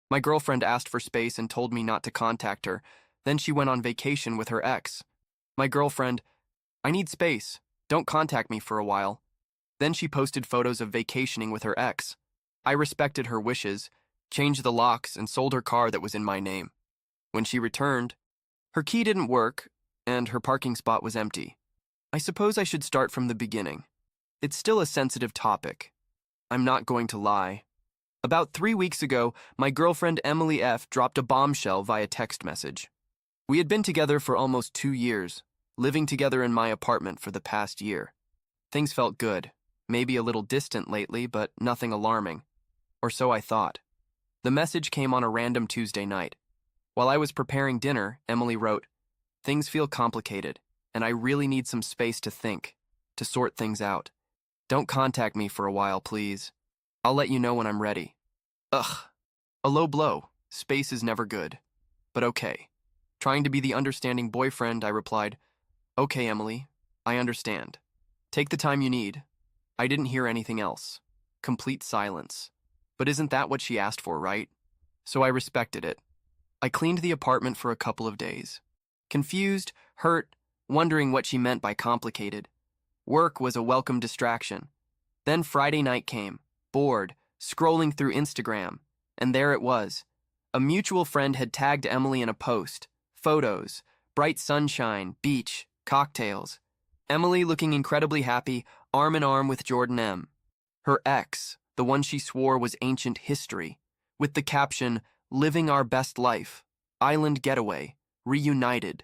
My girlfriend asked for space and told me not to contact her. Then she went on vacation with her ex. My girlfriend, I need space. Don't contact me for a while. Then she posted photos of vacationing with her ex. I respected her wishes, changed the locks, and sold her car that was in my name. When she returned, her key didn't work, and her parking spot was empty. I suppose I should start from the beginning. It's still a sensitive topic. I'm not going to lie. About 3 weeks ago, my girlfriend Emily F. dropped a bombshell via text message. We had been together for almost 2 years, living together in my apartment for the past year. Things felt good, maybe a little distant lately, but nothing alarming. Or so I thought. The message came on a random Tuesday night. While I was preparing dinner, Emily wrote, "Things feel complicated, and I really need some space to think, to sort things out. Don't contact me for a while, please. I'll let you know when I'm ready." Ugh. A low blow. Space is never good. But okay. Trying to be the understanding boyfriend, I replied, "Okay, Emily, I understand. Take the time you need." I didn't hear anything else. Complete silence. But isn't that what she asked for, right? So I respected it. I cleaned the apartment for a couple of days. Confused, hurt, wondering what she meant by complicated. Work was a welcome distraction. Then Friday night came, bored, scrolling through Instagram, and there it was. A mutual friend had tagged Emily in a post. Photos, bright sunshine, beach, cocktails. Emily looking incredibly happy, arm in arm with Jordan M. Her ex, the one she swore was ancient history, with the caption, "Living our best life, island getaway, reunited."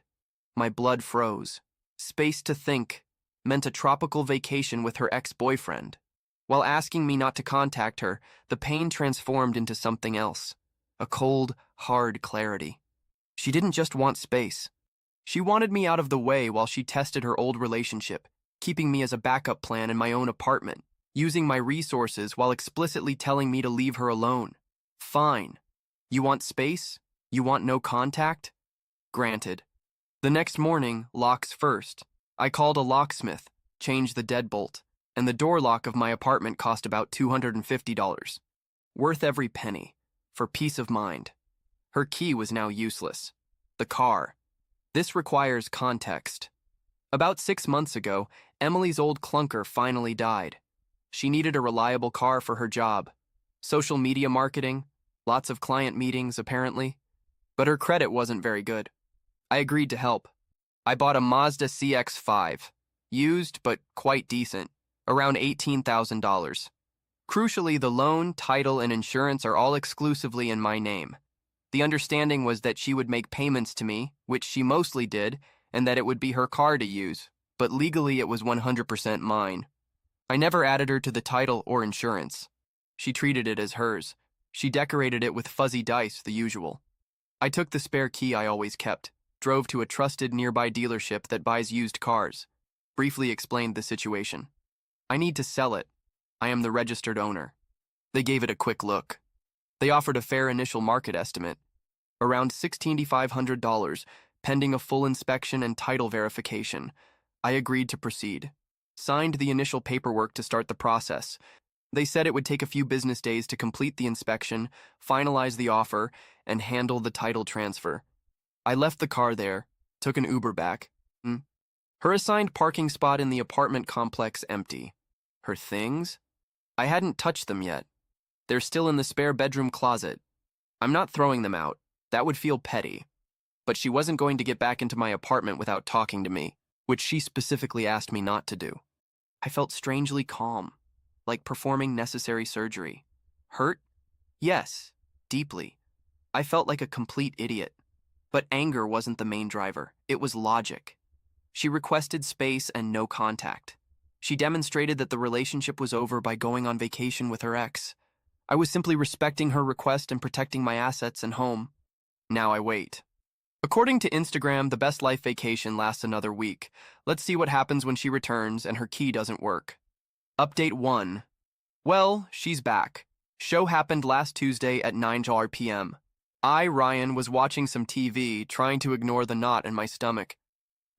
My blood froze. Space to think meant a tropical vacation with her ex-boyfriend. While asking me not to contact her, the pain transformed into something else. A cold, hard clarity. She didn't just want space. She wanted me out of the way while she tested her old relationship, keeping me as a backup plan in my own apartment, using my resources while explicitly telling me to leave her alone. Fine. You want space? You want no contact? Granted. The next morning, locks first. I called a locksmith, changed the deadbolt, and the door lock of my apartment cost about $250. Worth every penny, for peace of mind. Her key was now useless. The car. This requires context. About 6 months ago, Emily's old clunker finally died. She needed a reliable car for her job. Social media marketing, lots of client meetings, apparently. But her credit wasn't very good. I agreed to help. I bought a Mazda CX-5, used but quite decent, around $18,000. Crucially, the loan, title, and insurance are all exclusively in my name. The understanding was that she would make payments to me, which she mostly did, and that it would be her car to use, but legally it was 100% mine. I never added her to the title or insurance. She treated it as hers. She decorated it with fuzzy dice, the usual. I took the spare key I always kept, drove to a trusted nearby dealership that buys used cars, briefly explained the situation. I need to sell it. I am the registered owner. They gave it a quick look. They offered a fair initial market estimate, around $16,500, pending a full inspection and title verification. I agreed to proceed. Signed the initial paperwork to start the process. They said it would take a few business days to complete the inspection, finalize the offer, and handle the title transfer. I left the car there, took an Uber back. Her assigned parking spot in the apartment complex empty. Her things? I hadn't touched them yet. They're still in the spare bedroom closet. I'm not throwing them out. That would feel petty. But she wasn't going to get back into my apartment without talking to me, which she specifically asked me not to do. I felt strangely calm, like performing necessary surgery. Hurt? Yes, deeply. I felt like a complete idiot. But anger wasn't the main driver. It was logic. She requested space and no contact. She demonstrated that the relationship was over by going on vacation with her ex. I was simply respecting her request and protecting my assets and home. Now I wait. According to Instagram, the best life vacation lasts another week. Let's see what happens when she returns and her key doesn't work. Update 1. Well, she's back. Show happened last Tuesday at 9 p.m. I, Ryan, was watching some TV, trying to ignore the knot in my stomach.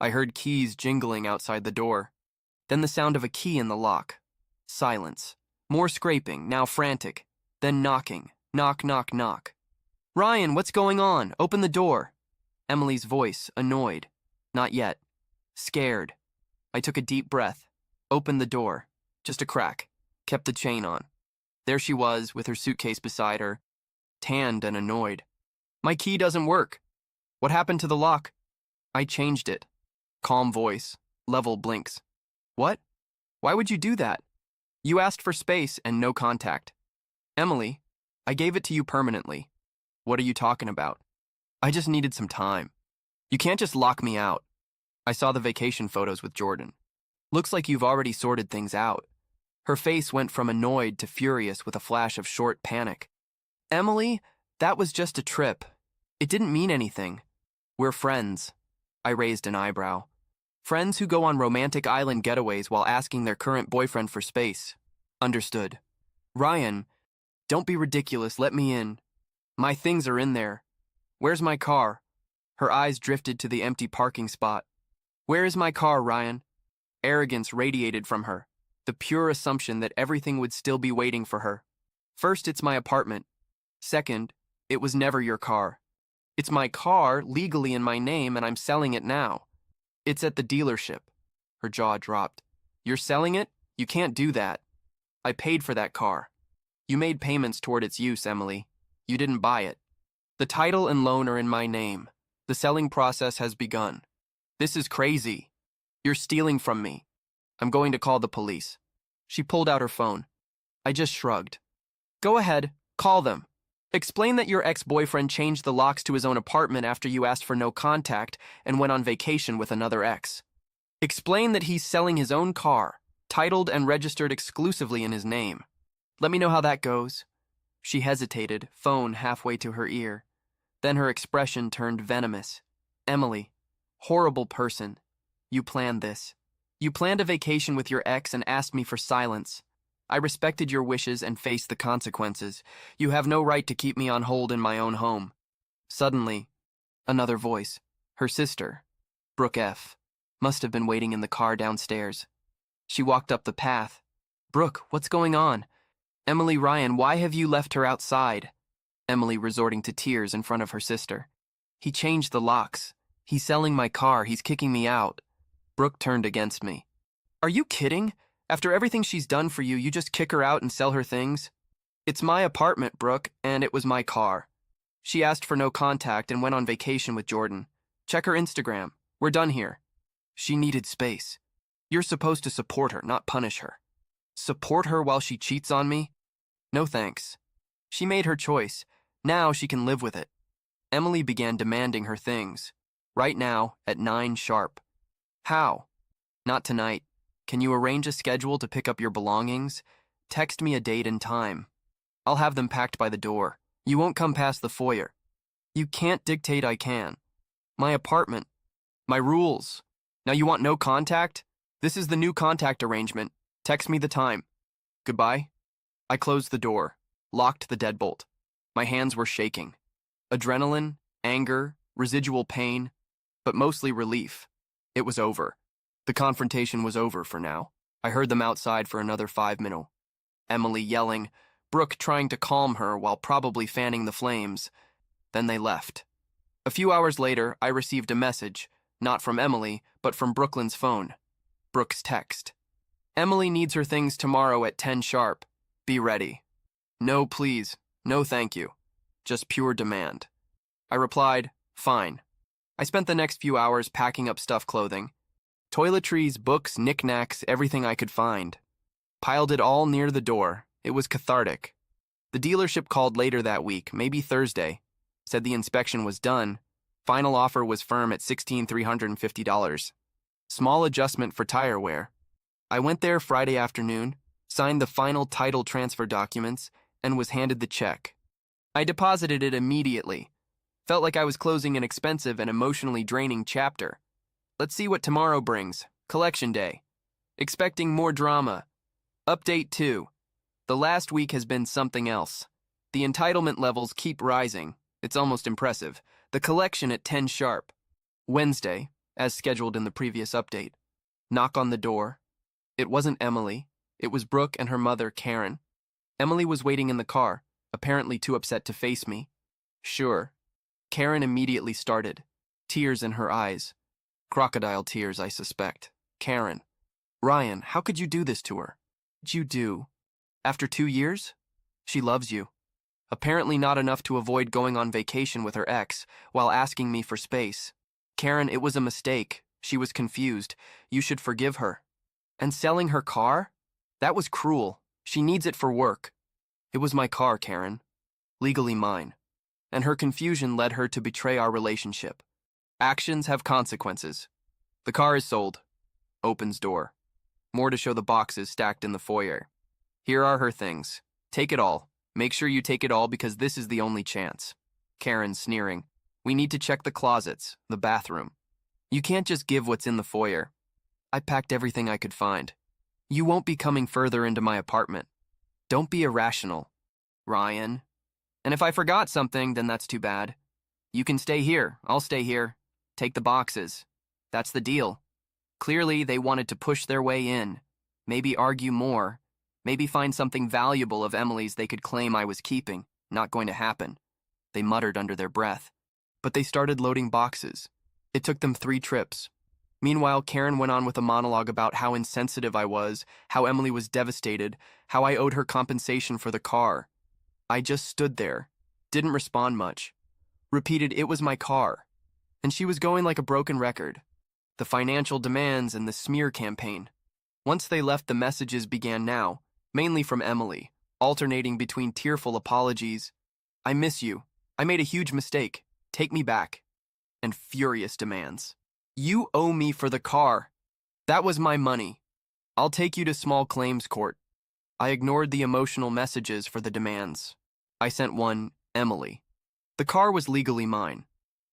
I heard keys jingling outside the door. Then the sound of a key in the lock. Silence. More scraping, now frantic. Then knocking. Knock, knock, knock. Ryan, what's going on? Open the door. Emily's voice, annoyed. Not yet. Scared. I took a deep breath. Opened the door. Just a crack. Kept the chain on. There she was, with her suitcase beside her, tanned and annoyed. My key doesn't work. What happened to the lock? I changed it. Calm voice. Level blinks. What? Why would you do that? You asked for space and no contact. Emily, I gave it to you permanently. What are you talking about? I just needed some time. You can't just lock me out. I saw the vacation photos with Jordan. Looks like you've already sorted things out. Her face went from annoyed to furious with a flash of short panic. Emily, that was just a trip. It didn't mean anything. We're friends. I raised an eyebrow. Friends who go on romantic island getaways while asking their current boyfriend for space. Understood. Ryan, don't be ridiculous, let me in. My things are in there. Where's my car? Her eyes drifted to the empty parking spot. Where is my car, Ryan? Arrogance radiated from her, the pure assumption that everything would still be waiting for her. First, it's my apartment. Second, it was never your car. It's my car, legally in my name, and I'm selling it now. It's at the dealership. Her jaw dropped. You're selling it? You can't do that. I paid for that car. You made payments toward its use, Emily. You didn't buy it. The title and loan are in my name. The selling process has begun. This is crazy. You're stealing from me. I'm going to call the police. She pulled out her phone. I just shrugged. Go ahead, call them. Explain that your ex-boyfriend changed the locks to his own apartment after you asked for no contact and went on vacation with another ex. Explain that he's selling his own car, titled and registered exclusively in his name. Let me know how that goes. She hesitated, phone halfway to her ear. Then her expression turned venomous. Emily, horrible person. You planned this. You planned a vacation with your ex and asked me for silence. I respected your wishes and faced the consequences. You have no right to keep me on hold in my own home. Suddenly, another voice. Her sister, Brooke F., must have been waiting in the car downstairs. She walked up the path. Brooke, what's going on? Emily, Ryan, why have you left her outside? Emily resorting to tears in front of her sister. He changed the locks. He's selling my car. He's kicking me out. Brooke turned against me. Are you kidding? After everything she's done for you, you just kick her out and sell her things? It's my apartment, Brooke, and it was my car. She asked for no contact and went on vacation with Jordan. Check her Instagram. We're done here. She needed space. You're supposed to support her, not punish her. Support her while she cheats on me? No thanks. She made her choice. Now she can live with it. Emily began demanding her things. Right now, at 9 sharp. How? Not tonight. Can you arrange a schedule to pick up your belongings? Text me a date and time. I'll have them packed by the door. You won't come past the foyer. You can't dictate I can. My apartment. My rules. Now you want no contact? This is the new contact arrangement. Text me the time. Goodbye. I closed the door, locked the deadbolt. My hands were shaking. Adrenaline, anger, residual pain, but mostly relief. It was over. The confrontation was over for now. I heard them outside for another 5 minutes. Emily yelling, Brooke trying to calm her while probably fanning the flames. Then they left. A few hours later, I received a message, not from Emily, but from Brooklyn's phone. Brooke's text. Emily needs her things tomorrow at 10 sharp. Be ready. No, please. No, thank you. Just pure demand. I replied, fine. I spent the next few hours packing up stuffed clothing. Toiletries, books, knickknacks, everything I could find. Piled it all near the door. It was cathartic. The dealership called later that week, maybe Thursday. Said the inspection was done. Final offer was firm at $16,350. Small adjustment for tire wear. I went there Friday afternoon, signed the final title transfer documents, and was handed the check. I deposited it immediately. Felt like I was closing an expensive and emotionally draining chapter. Let's see what tomorrow brings. Collection day. Expecting more drama. Update 2. The last week has been something else. The entitlement levels keep rising. It's almost impressive. The collection at 10 sharp. Wednesday, as scheduled in the previous update. Knock on the door. It wasn't Emily. It was Brooke and her mother, Karen. Emily was waiting in the car, apparently too upset to face me. Sure. Karen immediately started, tears in her eyes. Crocodile tears, I suspect. Karen. Ryan, how could you do this to her? What'd you do? After 2 years? She loves you. Apparently not enough to avoid going on vacation with her ex while asking me for space. Karen, it was a mistake. She was confused. You should forgive her. And selling her car? That was cruel. She needs it for work. It was my car, Karen. Legally mine. And her confusion led her to betray our relationship. Actions have consequences. The car is sold. Opens door. More to show the boxes stacked in the foyer. Here are her things. Take it all. Make sure you take it all because this is the only chance. Karen sneering. We need to check the closets, the bathroom. You can't just give what's in the foyer. I packed everything I could find. You won't be coming further into my apartment. Don't be irrational, Ryan. And if I forgot something, then that's too bad. You can stay here. I'll stay here. Take the boxes. That's the deal. Clearly, they wanted to push their way in. Maybe argue more. Maybe find something valuable of Emily's they could claim I was keeping. Not going to happen. They muttered under their breath. But they started loading boxes. It took them 3 trips. Meanwhile, Karen went on with a monologue about how insensitive I was, how Emily was devastated, how I owed her compensation for the car. I just stood there, didn't respond much, repeated it was my car, and she was going like a broken record. The financial demands and the smear campaign. Once they left, the messages began now, mainly from Emily, alternating between tearful apologies, I miss you, I made a huge mistake, take me back, and furious demands. You owe me for the car. That was my money. I'll take you to small claims court. I ignored the emotional messages for the demands. I sent one, Emily. The car was legally mine.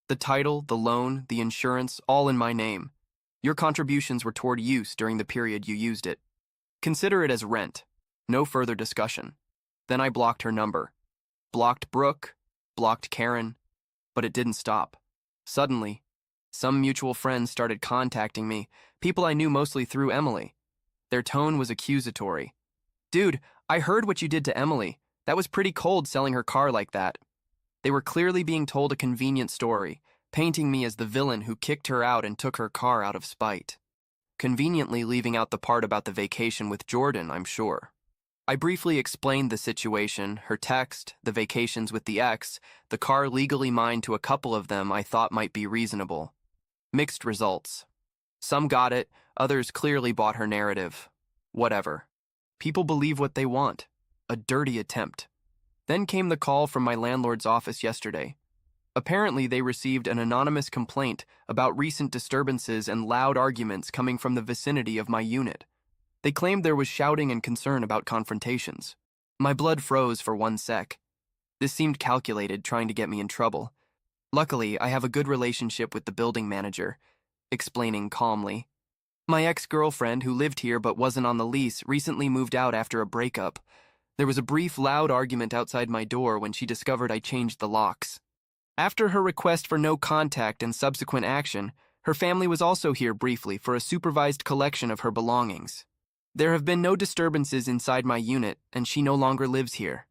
The title, the loan, the insurance, all in my name. Your contributions were toward use during the period you used it. Consider it as rent. No further discussion. Then I blocked her number. Blocked Brooke, blocked Karen, but it didn't stop. Suddenly, some mutual friends started contacting me, people I knew mostly through Emily. Their tone was accusatory. Dude, I heard what you did to Emily. That was pretty cold selling her car like that. They were clearly being told a convenient story, painting me as the villain who kicked her out and took her car out of spite. Conveniently leaving out the part about the vacation with Jordan, I'm sure. I briefly explained the situation, her text, the vacations with the ex, the car legally mine to a couple of them I thought might be reasonable. Mixed results. Some got it, others clearly bought her narrative. Whatever. People believe what they want. A dirty attempt. Then came the call from my landlord's office yesterday. Apparently, they received an anonymous complaint about recent disturbances and loud arguments coming from the vicinity of my unit. They claimed there was shouting and concern about confrontations. My blood froze for 1 sec. This seemed calculated, trying to get me in trouble. Luckily, I have a good relationship with the building manager, explaining calmly. My ex-girlfriend, who lived here but wasn't on the lease, recently moved out after a breakup. There was a brief, loud argument outside my door when she discovered I changed the locks. After her request for no contact and subsequent action, her family was also here briefly for a supervised collection of her belongings. There have been no disturbances inside my unit, and she no longer lives here.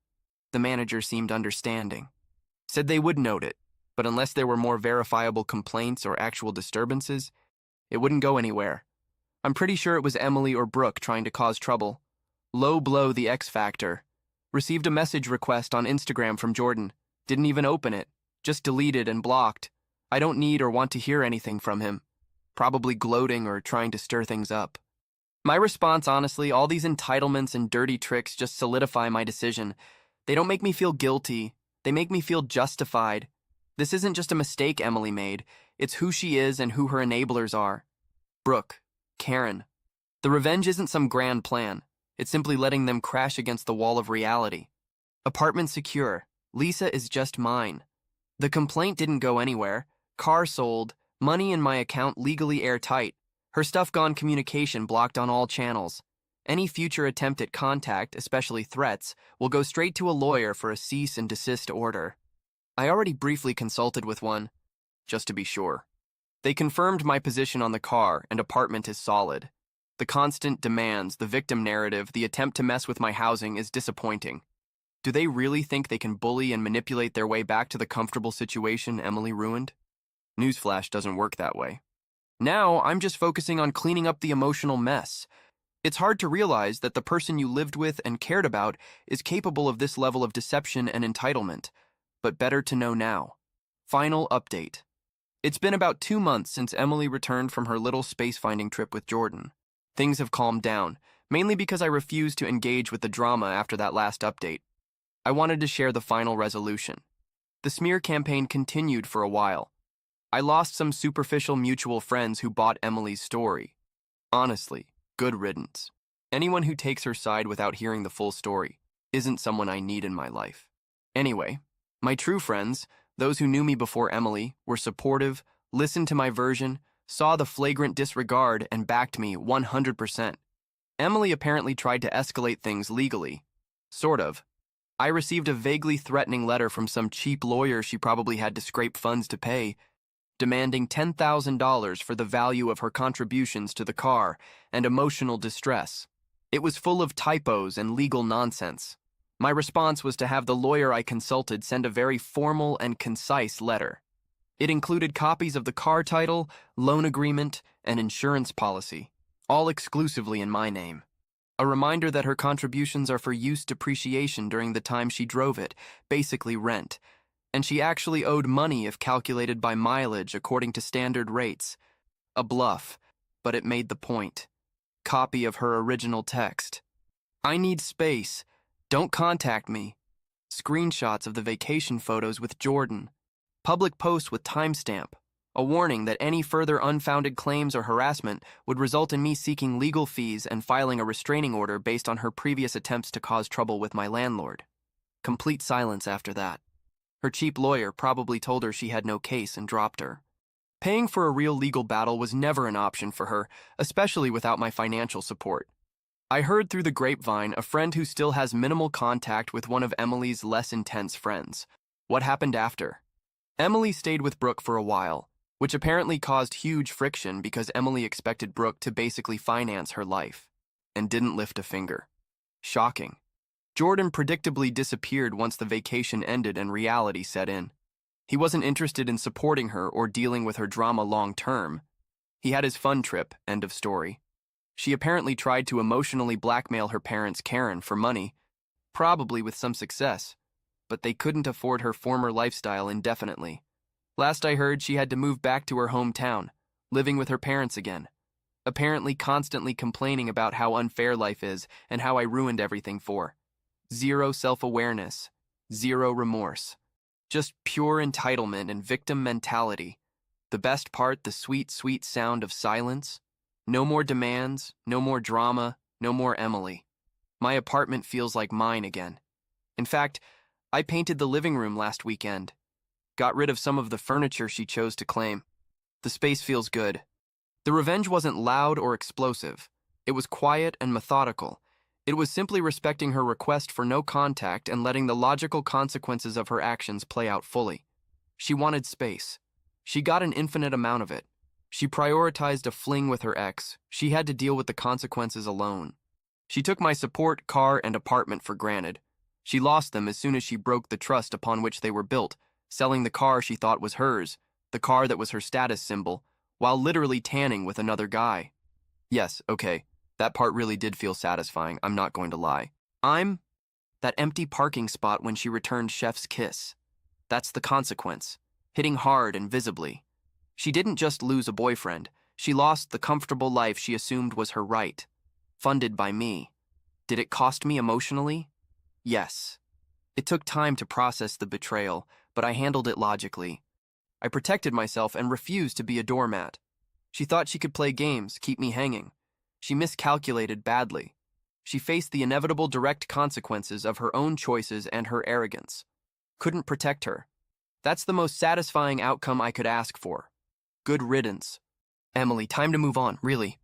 The manager seemed understanding. Said they would note it, but unless there were more verifiable complaints or actual disturbances, it wouldn't go anywhere. I'm pretty sure it was Emily or Brooke trying to cause trouble. Low blow the X factor. Received a message request on Instagram from Jordan. Didn't even open it. Just deleted and blocked. I don't need or want to hear anything from him. Probably gloating or trying to stir things up. My response, honestly, all these entitlements and dirty tricks just solidify my decision. They don't make me feel guilty. They make me feel justified. This isn't just a mistake Emily made. It's who she is and who her enablers are. Brooke, Karen. The revenge isn't some grand plan. It's simply letting them crash against the wall of reality. Apartment secure. Lisa is just mine. The complaint didn't go anywhere. Car sold. Money in my account legally airtight. Her stuff gone, communication blocked on all channels. Any future attempt at contact, especially threats, will go straight to a lawyer for a cease and desist order. I already briefly consulted with one, just to be sure. They confirmed my position on the car and apartment is solid. The constant demands, the victim narrative, the attempt to mess with my housing is disappointing. Do they really think they can bully and manipulate their way back to the comfortable situation Emily ruined? Newsflash doesn't work that way. Now, I'm just focusing on cleaning up the emotional mess. It's hard to realize that the person you lived with and cared about is capable of this level of deception and entitlement, but better to know now. Final update. It's been about 2 months since Emily returned from her little space-finding trip with Jordan. Things have calmed down, mainly because I refused to engage with the drama after that last update. I wanted to share the final resolution. The smear campaign continued for a while. I lost some superficial mutual friends who bought Emily's story. Honestly, good riddance. Anyone who takes her side without hearing the full story isn't someone I need in my life. Anyway, my true friends, those who knew me before Emily, were supportive, listened to my version, saw the flagrant disregard, and backed me 100%. Emily apparently tried to escalate things legally. Sort of. I received a vaguely threatening letter from some cheap lawyer she probably had to scrape funds to pay, demanding $10,000 for the value of her contributions to the car and emotional distress. It was full of typos and legal nonsense. My response was to have the lawyer I consulted send a very formal and concise letter. It included copies of the car title, loan agreement, and insurance policy, all exclusively in my name. A reminder that her contributions are for use depreciation during the time she drove it, basically rent, and she actually owed money if calculated by mileage according to standard rates. A bluff, but it made the point. Copy of her original text. I need space. Don't contact me. Screenshots of the vacation photos with Jordan. Public post with timestamp. A warning that any further unfounded claims or harassment would result in me seeking legal fees and filing a restraining order based on her previous attempts to cause trouble with my landlord. Complete silence after that. Her cheap lawyer probably told her she had no case and dropped her. Paying for a real legal battle was never an option for her, especially without my financial support. I heard through the grapevine a friend who still has minimal contact with one of Emily's less intense friends. What happened after? Emily stayed with Brooke for a while, which apparently caused huge friction because Emily expected Brooke to basically finance her life, and didn't lift a finger. Shocking. Jordan predictably disappeared once the vacation ended and reality set in. He wasn't interested in supporting her or dealing with her drama long term. He had his fun trip, end of story. She apparently tried to emotionally blackmail her parents, Karen, for money, probably with some success, but they couldn't afford her former lifestyle indefinitely. Last I heard, she had to move back to her hometown, living with her parents again, apparently constantly complaining about how unfair life is and how I ruined everything for. Zero self-awareness, zero remorse. Just pure entitlement and victim mentality. The best part, the sweet, sweet sound of silence. No more demands, no more drama, no more Emily. My apartment feels like mine again. In fact, I painted the living room last weekend. Got rid of some of the furniture she chose to claim. The space feels good. The revenge wasn't loud or explosive. It was quiet and methodical. It was simply respecting her request for no contact and letting the logical consequences of her actions play out fully. She wanted space. She got an infinite amount of it. She prioritized a fling with her ex. She had to deal with the consequences alone. She took my support, car, and apartment for granted. She lost them as soon as she broke the trust upon which they were built, selling the car she thought was hers, the car that was her status symbol, while literally tanning with another guy. Yes, okay, that part really did feel satisfying, I'm not going to lie. I'm that empty parking spot when she returned Chef's kiss. That's the consequence, hitting hard and visibly. She didn't just lose a boyfriend, she lost the comfortable life she assumed was her right, funded by me. Did it cost me emotionally? Yes. It took time to process the betrayal, but I handled it logically. I protected myself and refused to be a doormat. She thought she could play games, keep me hanging. She miscalculated badly. She faced the inevitable direct consequences of her own choices and her arrogance. Couldn't protect her. That's the most satisfying outcome I could ask for. Good riddance. Emily, time to move on, really.